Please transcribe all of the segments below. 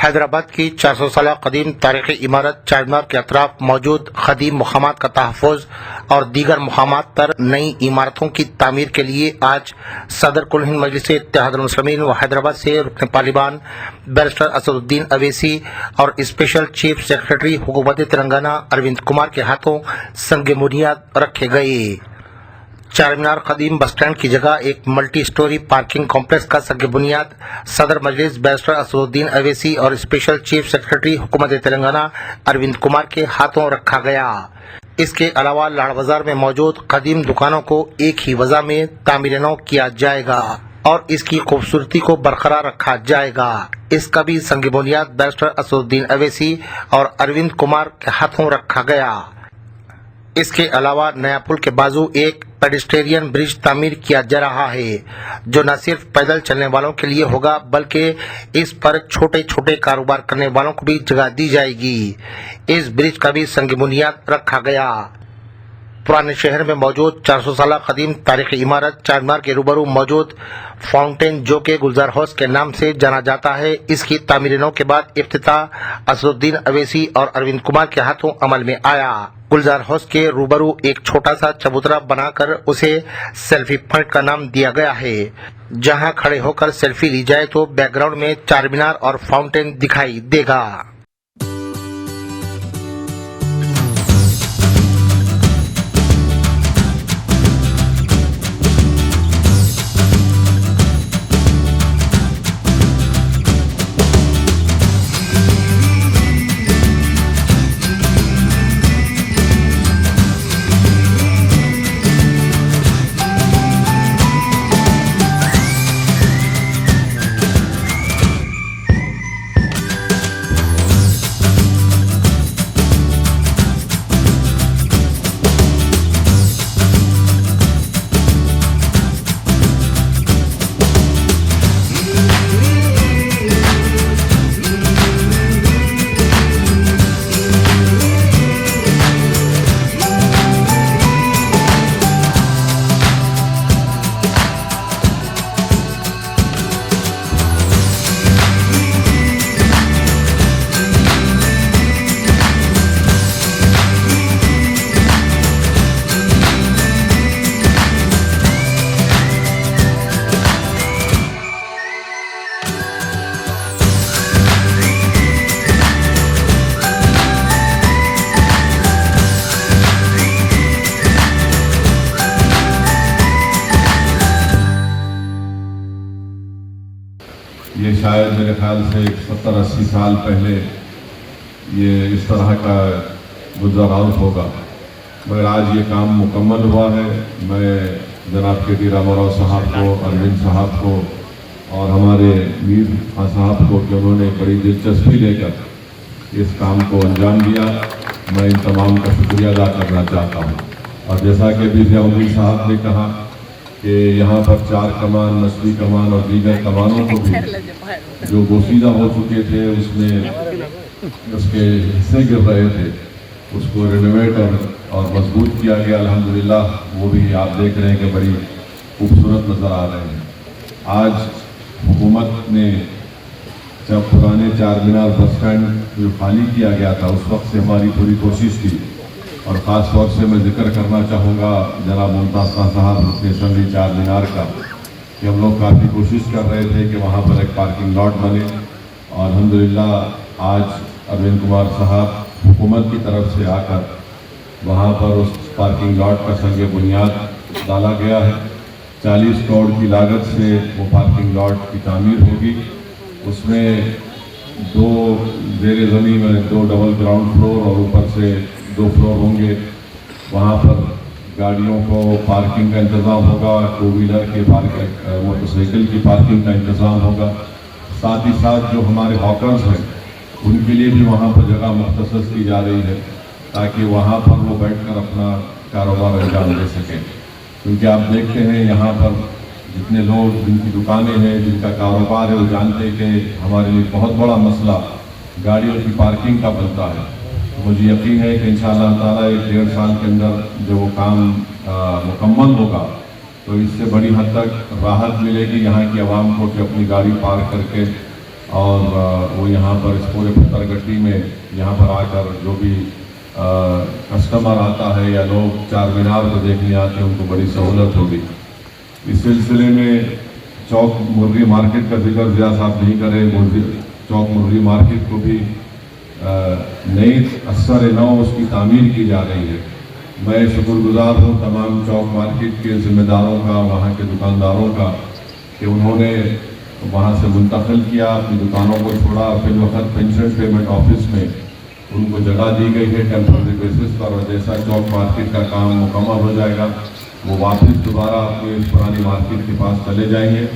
حیدرآباد کی 400 سالہ قدیم تاریخی عمارت چار مینار کے اطراف موجود قدیم مقامات کا تحفظ اور دیگر مقامات پر نئی عمارتوں کی تعمیر کے لیے آج صدر کل ہند مجلس اتحاد المسلمین و حیدرآباد سے رکن پارلیمان بیرسٹر اسد الدین اویسی اور اسپیشل چیف سیکرٹری حکومت تلنگانہ اروند کمار کے ہاتھوں سنگ بنیاد رکھے گئے۔ چار مینار قدیم بس اسٹینڈ کی جگہ ایک ملٹی سٹوری پارکنگ کمپلیکس کا سنگ بنیاد صدر مجلس بیرسٹر اسد الدین اویسی اور اسپیشل چیف سیکرٹری حکومت تلنگانہ اروند کمار کے ہاتھوں رکھا گیا۔ اس کے علاوہ لاڑ بازار میں موجود قدیم دکانوں کو ایک ہی وضع میں تعمیر نو کیا جائے گا اور اس کی خوبصورتی کو برقرار رکھا جائے گا۔ اس کا بھی سنگ بنیاد بیرسٹر اسد الدین اویسی اور اروند کمار کے ہاتھوں رکھا گیا۔ اس کے علاوہ نیا پل کے بازو ایک پیڈسٹرین برج تعمیر کیا جا رہا ہے جو نہ صرف پیدل چلنے والوں کے لیے ہوگا بلکہ اس پر چھوٹے چھوٹے کاروبار کرنے والوں کو بھی جگہ دی جائے گی۔ اس برج کا بھی سنگ بنیاد رکھا گیا۔ پرانے شہر میں موجود 400 سالہ قدیم تاریخی عمارت چار مینار کے روبرو موجود فاؤنٹین جو کہ گلزار ہاؤس کے نام سے جانا جاتا ہے، اس کی تعمیر نو کے بعد افتتاح اسد الدین اویسی اور اروند کمار کے ہاتھوں عمل میں آیا۔ گلزار ہاؤس کے روبرو ایک چھوٹا سا چبوترا بنا کر اسے سیلفی پوائنٹ کا نام دیا گیا ہے، جہاں کھڑے ہو کر سیلفی لی جائے تو بیک گراؤنڈ میں چار مینار اور فاؤنٹین دکھائی دے گا۔ یہ شاید میرے خیال سے 70-80 سال پہلے یہ اس طرح کا گلزار ہاؤس ہوگا، مگر آج یہ کام مکمل ہوا ہے۔ میں جناب کے ڈی راما راؤ صاحب کو، اروند صاحب کو اور ہمارے میر خان صاحب کو کہ انہوں نے بڑی دلچسپی لے کر اس کام کو انجام دیا، میں ان تمام کا شکریہ ادا کرنا چاہتا ہوں۔ اور جیسا کہ ابھی ضیاء الدین صاحب نے کہا کہ یہاں پر چار کمان، نسلی کمان اور دیگر کمانوں کو بھی جو بوسیدہ ہو چکے تھے، اس کے حصے گر رہے تھے، اس کو رینوویٹ اور مضبوط کیا گیا۔ الحمدللہ وہ بھی آپ دیکھ رہے ہیں کہ بڑی خوبصورت نظر آ رہے ہیں۔ آج حکومت نے جب پرانے چار مینار بس اسٹینڈ جو خالی کیا گیا تھا، اس وقت سے ہماری پوری کوشش تھی، اور خاص طور سے میں ذکر کرنا چاہوں گا جناب ممتاز خان صاحب رکن اسمبلی چار مینار کا، کہ ہم لوگ کافی کوشش کر رہے تھے کہ وہاں پر ایک پارکنگ لاٹ بنے، اور الحمدللہ آج اروند کمار صاحب حکومت کی طرف سے آ کر وہاں پر اس پارکنگ لاٹ کا سنگ بنیاد ڈالا گیا ہے۔ 40 کروڑ کی لاگت سے وہ پارکنگ لاٹ کی تعمیر ہوگی۔ اس میں 2 زیر زمین میں 2 ڈبل گراؤنڈ فلور اور اوپر سے 2 فلور ہوں گے۔ وہاں پر گاڑیوں کو پارکنگ کا انتظام ہوگا، 2 ویلر کے موٹر سائیکل کی پارکنگ کا انتظام ہوگا۔ ساتھ ہی ساتھ جو ہمارے ہاکرز ہیں ان کے لیے بھی وہاں پر جگہ مختص کی جا رہی ہے تاکہ وہاں پر وہ بیٹھ کر اپنا کاروبار انجام دے سکیں، کیونکہ آپ دیکھتے ہیں یہاں پر جتنے لوگ جن کی دکانیں ہیں، جن کا کاروبار ہے، وہ جانتے ہیں کہ ہمارے لیے بہت بڑا مسئلہ گاڑیوں کی پارکنگ کا بنتا ہے۔ مجھے یقین ہے کہ انشاءاللہ تعالیٰ 1-1.5 سال کے اندر جب وہ کام مکمل ہوگا تو اس سے بڑی حد تک راحت ملے گی یہاں کی عوام کو کہ اپنی گاڑی پارک کر کے اور وہ یہاں پر اس پورے پتھر گٹی میں یہاں پر آ کر جو بھی کسٹمر آتا ہے یا لوگ چار مینار کو دیکھنے آتے ہیں ان کو بڑی سہولت ہوگی۔ اس سلسلے میں چوک مرغی مارکیٹ کا ذکر ضیاء صاحب نہیں کرے، چوک مرغی مارکیٹ کو بھی نئی اثر نو اس کی تعمیر کی جا رہی ہے۔ میں شکر گزار ہوں تمام چوک مارکیٹ کے ذمہ داروں کا، وہاں کے دکانداروں کا، کہ انہوں نے وہاں سے منتقل کیا، اپنی دکانوں کو چھوڑا، فی الوقت پینشن پیمنٹ آفس میں ان کو جگہ دی گئی ہے ٹیمپرری بیسس پر، اور جیسا چوک مارکیٹ کا کام مکمل ہو جائے گا وہ واپس دوبارہ اپنی اس پرانی مارکیٹ کے پاس چلے جائیں گے۔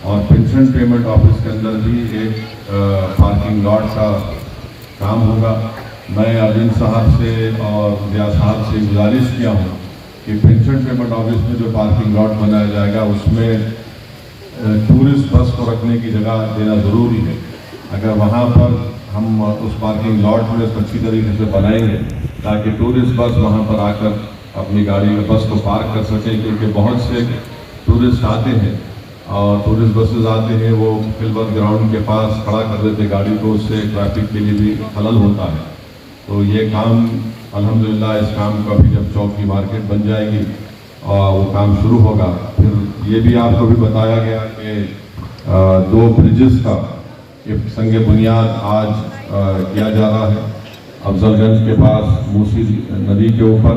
اور پینشن پیمنٹ آفس کے اندر بھی ایک پارکنگ لاٹ کا کام ہوگا۔ میں ارون صاحب سے اور ضیاء صاحب سے گزارش کیا ہوں کہ پینشن پیمنٹ آفس میں جو پارکنگ لاٹ بنایا جائے گا اس میں ٹورسٹ بس کو رکھنے کی جگہ دینا ضروری ہے۔ اگر وہاں پر ہم اس پارکنگ لاٹ میں اس اچھی طریقے سے بنائیں گے تاکہ ٹورسٹ بس وہاں پر آ کر اپنی گاڑی بس کو پارک کر سکیں، کیونکہ بہت سے ٹورسٹ آتے ہیں اور ٹورسٹ بسز آتے ہیں، وہ فلبر گراؤنڈ کے پاس کھڑا کر دیتے گاڑی کو، اس سے ٹریفک کے لیے بھی خلل ہوتا ہے۔ تو یہ کام الحمدللہ اس کام کا بھی جب چوک کی مارکیٹ بن جائے گی اور وہ کام شروع ہوگا، پھر یہ بھی آپ کو بھی بتایا گیا کہ 2 برجز کا سنگ بنیاد آج کیا جا رہا ہے، افضل گنج کے پاس موسی ندی کے اوپر،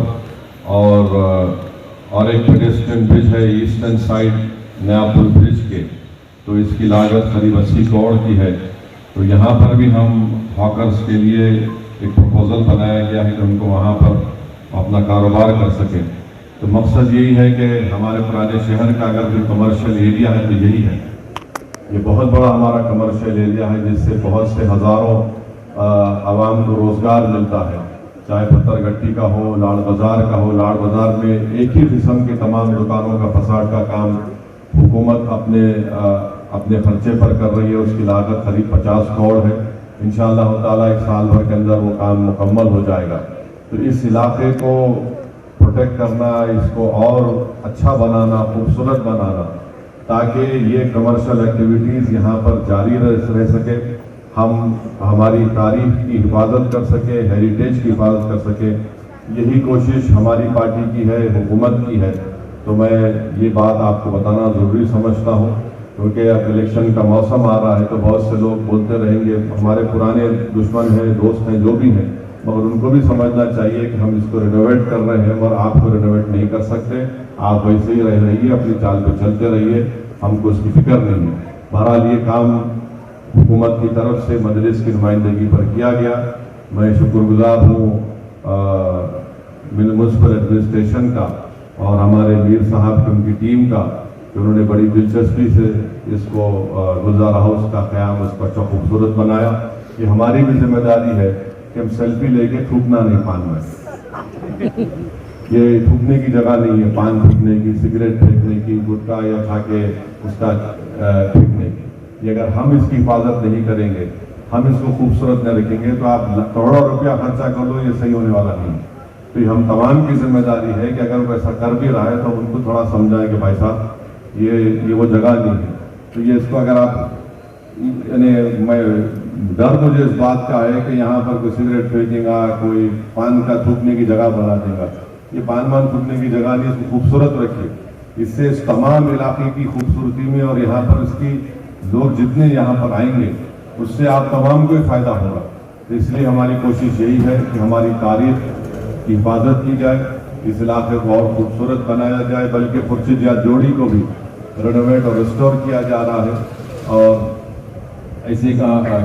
اور ایک پیڈسٹرین برج ہے ایسٹرن سائڈ نیا پل برج کے، تو اس کی لاگت قریب 80 کروڑ کی ہے۔ تو یہاں پر بھی ہم ہاکرز کے لیے ایک پروپوزل بنایا گیا ہے کہ ان کو وہاں پر اپنا کاروبار کر سکیں۔ تو مقصد یہی ہے کہ ہمارے پرانے شہر کا اگر کوئی کمرشل ایریا ہے تو یہی ہے، یہ بہت بڑا ہمارا کمرشل ایریا ہے جس سے بہت سے ہزاروں عوام کو روزگار ملتا ہے، چاہے پتھر گٹی کا ہو، لاڑ بازار کا ہو۔ لاڑ بازار میں ایک ہی قسم کے تمام دکانوں کا فساد کا کام حکومت اپنے خرچے پر کر رہی ہے، اس کی لاگت قریب 50 کروڑ ہے۔ انشاءاللہ تعالیٰ 1 سال بھر کے اندر وہ کام مکمل ہو جائے گا۔ تو اس علاقے کو پروٹیکٹ کرنا، اس کو اور اچھا بنانا، خوبصورت بنانا، تاکہ یہ کمرشل ایکٹیویٹیز یہاں پر جاری رہ سکے، ہم ہماری تاریخ کی حفاظت کر سکے، ہیریٹیج کی حفاظت کر سکے، یہی کوشش ہماری پارٹی کی ہے، حکومت کی ہے۔ تو میں یہ بات آپ کو بتانا ضروری سمجھتا ہوں، کیونکہ اب الیکشن کا موسم آ رہا ہے تو بہت سے لوگ بولتے رہیں گے، ہمارے پرانے دشمن ہیں، دوست ہیں، جو بھی ہیں، مگر ان کو بھی سمجھنا چاہیے کہ ہم اس کو رینوویٹ کر رہے ہیں اور آپ کو رینوویٹ نہیں کر سکتے، آپ ویسے ہی رہیے، اپنی چال پہ چلتے رہیے، ہم کو اس کی فکر نہیں ہے۔ بہرحال یہ کام حکومت کی طرف سے مجلس کی نمائندگی پر کیا گیا۔ میں شکر گزار ہوں میونسپل ایڈمنسٹریشن کا اور ہمارے میر صاحب کی ان کی ٹیم کا کہ انہوں نے بڑی دلچسپی سے اس کو گلزار ہاؤس کا قیام اس کو اچھا خوبصورت بنایا۔ یہ ہماری بھی ذمہ داری ہے کہ ہم سیلفی لے کے تھوکنا نہیں پان میں، یہ تھوکنے کی جگہ نہیں ہے، پان تھوکنے کی، سگریٹ پھینکنے کی، گٹکا یا کھا کے اس کا پھینکنے کی۔ یہ اگر ہم اس کی حفاظت نہیں کریں گے، ہم اس کو خوبصورت نہ رکھیں گے تو آپ کروڑوں روپیہ خرچہ کر لو، یہ صحیح ہونے والا نہیں۔ تو یہ ہم تمام کی ذمہ داری ہے کہ اگر وہ ایسا کر بھی رہا ہے تو ان کو تھوڑا سمجھائیں کہ بھائی صاحب یہ وہ جگہ نہیں ہے۔ تو یہ اس کو اگر آپ یعنی میں ڈر مجھے اس بات کا ہے کہ یہاں پر کوئی سگریٹ پھینکے گا، کوئی پان کا تھوکنے کی جگہ بنا دے گا، یہ پان تھوکنے کی جگہ نہیں، اس کو خوبصورت رکھیے، اس سے اس تمام علاقے کی خوبصورتی میں اور یہاں پر اس کی لوگ جتنے یہاں پر آئیں گے اس سے آپ تمام کو فائدہ ہوگا۔ اس لیے ہماری کوشش یہی ہے کہ ہماری تاریخ کی حفاظت کی جائے، اس علاقے کو اور خوبصورت بنایا جائے، بلکہ پرچد یا جوڑی کو بھی رینوویٹ اور ریسٹور کیا جا رہا ہے۔ اور ایسی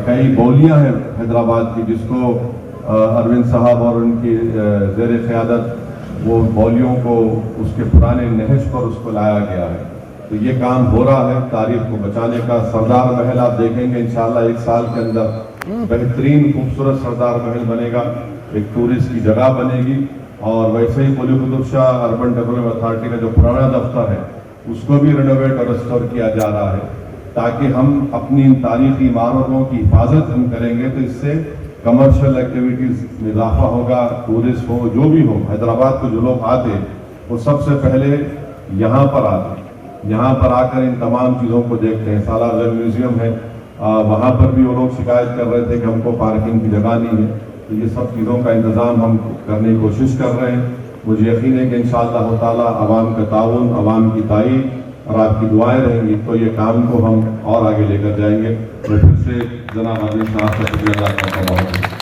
کئی بولیاں ہیں حیدرآباد کی جس کو اروند صاحب اور ان کی زیر قیادت وہ بولیوں کو اس کے پرانے نہج پر اس کو لایا گیا ہے۔ تو یہ کام ہو رہا ہے تاریخ کو بچانے کا۔ سردار محل آپ دیکھیں گے انشاءاللہ 1 سال کے اندر بہترین خوبصورت سردار محل بنے گا، ایک ٹورسٹ کی جگہ بنے گی۔ اور ویسے ہی Quli Qutb Shah urban development authority کا جو پرانا دفتر ہے اس کو بھی رینوویٹ اور ریسٹور کیا جا رہا ہے، تاکہ ہم اپنی تاریخی عمارتوں کی حفاظت ہم کریں گے تو اس سے کمرشل ایکٹیویٹیز میں اضافہ ہوگا، ٹورسٹ ہو جو بھی ہو، حیدرآباد کو جو لوگ آتے وہ سب سے پہلے یہاں پر آتے، یہاں پر آ کر ان تمام چیزوں کو دیکھتے ہیں۔ سالار زر میوزیم ہے، وہاں پر بھی وہ لوگ شکایت کر رہے تھے کہ ہم کو پارکنگ کی جگہ نہیں ہے. تو یہ سب چیزوں کا انتظام ہم کرنے کی کوشش کر رہے ہیں. مجھے یقین ہے کہ انشاءاللہ تعالی عوام کا تعاون، عوام کی تائید اور آپ کی دعائیں رہیں گی تو یہ کام کو ہم اور آگے لے کر جائیں گے. میں پھر سے جناب عادل صاحب کا شکریہ ادا کرتا ہوں.